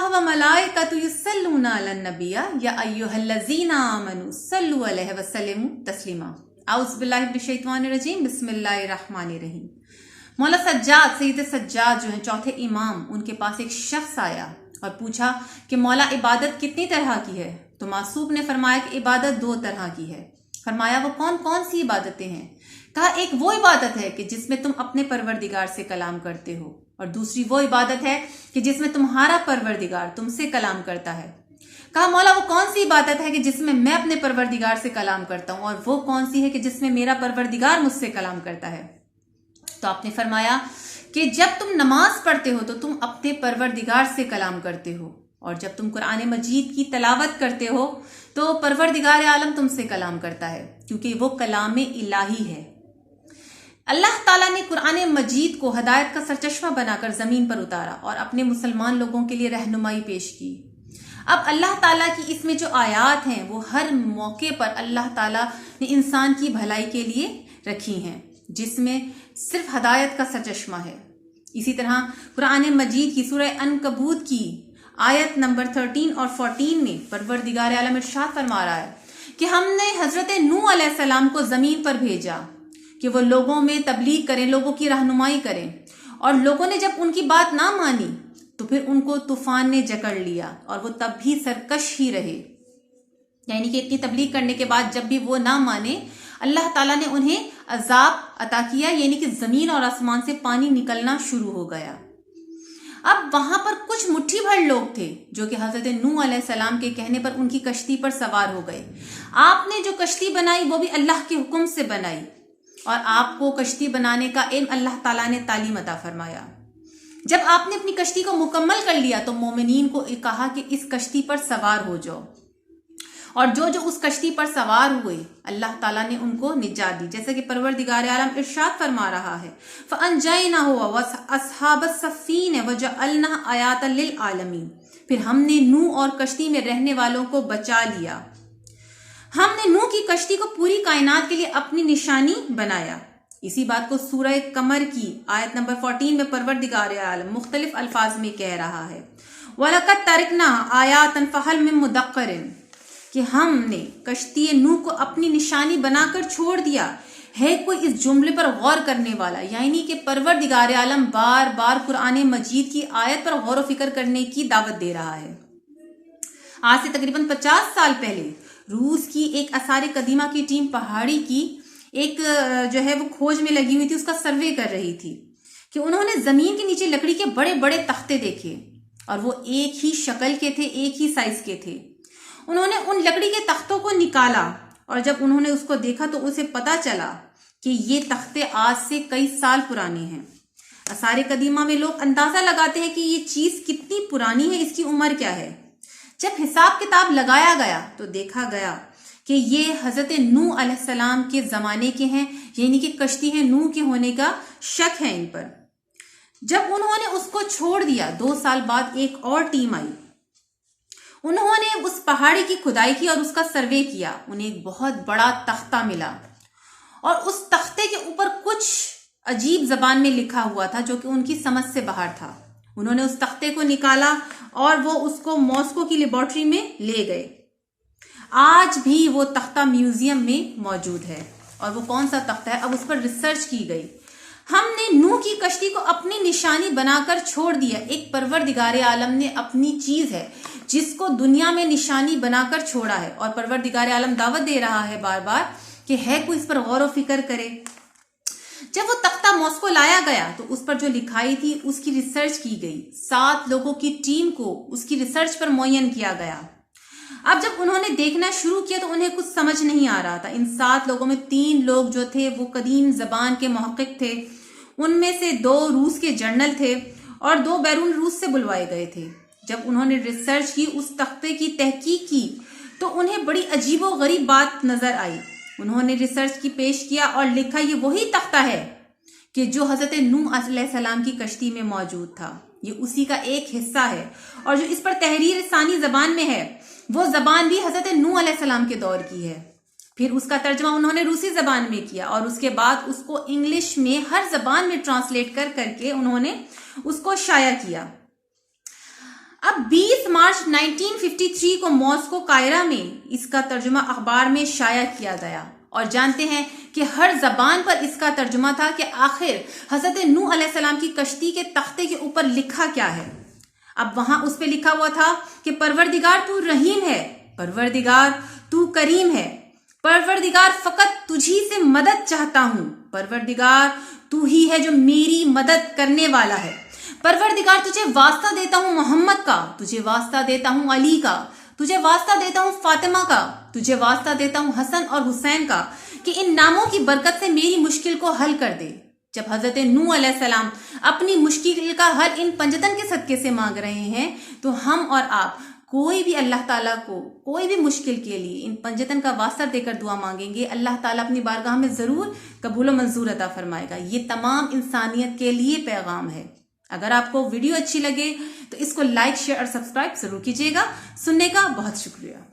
व मलाइकतु युसल्लूना अलन नबिय्या या अय्युहल्लज़ीना आमनू सल्लु अलैहि व सल्लिमू तस्लीमा। औज़ु बिल्लाहि मिनश शैतानिर रजीम, बिस्मिल्लाहिर रहमानिर रहीम। मौला सज्जाद, सैयद सज्जाद जो है चौथे इमाम, उनके पास एक शख्स आया और पूछा कि मौला इबादत कितनी तरह की है? तो मासूब ने फरमाया कि इबादत 2 तरह की है। फरमाया वो कौन कौन सी इबादतें हैं? कहा एक वो इबादत है कि जिसमें तुम अपने परवरदिगार से कलाम करते हो, और दूसरी वो इबादत है कि जिसमें तुम्हारा परवरदिगार तुमसे कलाम करता है। कहा मौला वो कौन सी इबादत है कि जिसमें मैं अपने परवरदिगार से कलाम करता हूं, और वो कौन सी है कि जिसमें मेरा परवरदिगार मुझसे कलाम करता है? तो आपने फरमाया कि जब तुम नमाज पढ़ते हो तो तुम अपने परवरदिगार से कलाम करते हो, और जब तुम कुरान मजीद की तलावत करते हो तो परवरदिगार आलम तुमसे कलाम करता है, क्योंकि वो कलाम इलाही है। अल्लाह ताला ने कुरान मजीद को हदायत का सरचश्मा बनाकर जमीन पर उतारा और अपने मुसलमान लोगों के लिए रहनुमाई पेश की। अब अल्लाह ताला की इसमें जो आयात हैं वो हर मौके पर अल्लाह ताला ने इंसान की भलाई के लिए रखी हैं, जिसमें सिर्फ हदायत का सरचश्मा है। इसी तरह कुरान मजीद की सूरह अनकबूत की आयत नंबर 13 और 14 में परवरदिगार आलम इरशाद फरमा रहा है कि हमने हजरत नूह अलैहिस्सलाम को जमीन पर भेजा कि वो लोगों में तबलीग करें, लोगों की रहनुमाई करें, और लोगों ने जब उनकी बात ना मानी तो फिर उनको तूफान ने जकड़ लिया और वो तब भी सरकश ही रहे। यानी कि इतनी तबलीग करने के बाद जब भी वो ना माने, अल्लाह ताला ने उन्हें अजाब अता किया, यानी कि जमीन और आसमान से पानी निकलना शुरू हो गया। अब वहां पर कुछ मुट्ठी भर लोग थे जो कि हजरत नूह अलैहिस्सलाम के कहने पर उनकी कश्ती पर सवार हो गए। आपने जो कश्ती बनाई वो भी अल्लाह के हुक्म से बनाई, और आपको कश्ती बनाने का इल्म अल्लाह ताला ने तालीम अता फरमाया। जब आपने अपनी कश्ती को मुकम्मल कर लिया तो मोमिनीन को कहा कि इस कश्ती पर सवार हो जाओ, और जो जो उस कश्ती पर सवार हुए अल्लाह ताला ने उनको निजात दी। जैसे कि परवरदिगार आलम इरशाद फरमा रहा है, फ़अनजयनाहु व अस्हाबस सफ़ीन वजअलना आयातन लिल आलमीन। फिर हमने नूह और कश्ती में रहने वालों को बचा लिया। हमने नूह की कश्ती को पूरी कायनात के लिए अपनी निशानी बनाया। इसी बात को सूरह कमर की आयत नंबर 14 में परवरदिगार आलम मुख्तलिफ अल्फाज में कह रहा है, वलक़द तरकना आयातन फ़हल मिन मुदक्किरिन, कि हमने कश्ती नूह को अपनी निशानी बनाकर छोड़ दिया, है कोई इस जुमले पर गौर करने वाला? यानी कि परवरदिगार आलम बार बार कुरान मजीद की आयत पर गौर व फिक्र करने की दावत दे रहा है। आज से तकरीबन 50 साल पहले रूस की एक आसार कदीमा की टीम पहाड़ी की एक जो है वो खोज में लगी हुई थी, उसका सर्वे कर रही थी कि उन्होंने जमीन के नीचे लकड़ी के बड़े बड़े तख्ते देखे, और वो एक ही शक्ल के थे, एक ही साइज के थे। उन्होंने उन लकड़ी के तख्तों को निकाला, और जब उन्होंने उसको देखा तो उसे पता चला कि ये तख्ते आज से कई साल पुराने हैं। आसार कदीमा में लोग अंदाजा लगाते हैं कि ये चीज कितनी पुरानी है, इसकी उम्र क्या है। जब हिसाब किताब लगाया गया तो देखा गया कि ये हजरत नूह अलैहिस्सलाम के जमाने के हैं, यानी कि कश्ती है नूह के होने का शक है इन पर। जब उन्होंने उसको छोड़ दिया, 2 साल बाद एक और टीम आई। उन्होंने उस पहाड़ी की खुदाई की और उसका सर्वे किया। उन्हें एक बहुत बड़ा तख्ता मिला, और उस तख्ते के ऊपर कुछ अजीब जबान में लिखा हुआ था जो कि उनकी समझ से बाहर था। उन्होंने उस तख्ते को निकाला और वो उसको मॉस्को की लेबोरेटरी में ले गए। आज भी वो तख्ता म्यूजियम में मौजूद है, और वो कौन सा तख्ता है, अब उस पर रिसर्च की गई। हमने नूह की कश्ती को अपनी निशानी बनाकर छोड़ दिया। एक परवरदिगार आलम ने अपनी चीज है जिसको दुनिया में निशानी बनाकर छोड़ा है, और परवरदिगार आलम दावत दे रहा है बार बार कि है कोई इस पर गौर व फिक्र करे। जब वो तख्ता मॉस्को लाया गया तो उस पर जो लिखाई थी उसकी रिसर्च की गई। 7 लोगों की टीम को उसकी रिसर्च पर मुअय्यन किया गया। अब जब उन्होंने देखना शुरू किया तो उन्हें कुछ समझ नहीं आ रहा था। इन 7 लोगों में 3 लोग जो थे वो कदीम जबान के मुहक्किक थे, उनमें से 2 रूस के जर्नल थे और 2 बैरून रूस से बुलवाए गए थे। जब उन्होंने रिसर्च की, उस तख्ते की तहकीक की, तो उन्हें बड़ी अजीबो गरीब बात नजर आई। उन्होंने रिसर्च की पेश किया और लिखा ये वही तख्ता है कि जो हजरत नूह अलैहिस्सलाम की कश्ती में मौजूद था। ये उसी का एक हिस्सा है, और जो इस पर तहरीर सानी जबान में है वो जबान भी हजरत नूह अलैहिस्सलाम के दौर की है। फिर उसका तर्जमा उन्होंने रूसी जबान में किया, और उसके बाद उसको इंग्लिश में हर जबान में ट्रांसलेट करके उन्होंने उसको शाया किया। अब 20 मार्च 1953 को मॉस्को कायरा में इसका तर्जुमा अखबार में शाया किया गया और जानते हैं कि हर जबान पर इसका तर्जुमा था कि आखिर हजरत नूह अलैहिस्सलाम की कश्ती के तख्ते के ऊपर लिखा क्या है। अब वहां उस पे लिखा हुआ था कि परवरदिगार तू रहीम है, परवरदिगार तू करीम है, परवरदिगार फकत तुझी से मदद चाहता हूं, परवरदिगार तू ही है जो मेरी मदद करने वाला है, परवरदिगार तुझे वास्ता देता हूं मोहम्मद का, तुझे वास्ता देता हूं अली का, तुझे वास्ता देता हूं फातिमा का, तुझे वास्ता देता हूं हसन और हुसैन का कि इन नामों की बरकत से मेरी मुश्किल को हल कर दे। जब हजरत नूह अलैहिस्सलाम अपनी मुश्किल का हल इन पंजतन के सदके से मांग रहे हैं तो हम और आप कोई भी अल्लाह ताला को कोई भी मुश्किल के लिए इन पंजतन का वास्ता देकर दुआ मांगेंगे, अल्लाह ताला अपनी बारगाह में जरूर कबूल मंजूर अता फरमाएगा। ये तमाम इंसानियत के लिए पैगाम है। अगर आपको वीडियो अच्छी लगे तो इसको लाइक, शेयर और सब्सक्राइब जरूर कीजिएगा। सुनने का बहुत शुक्रिया।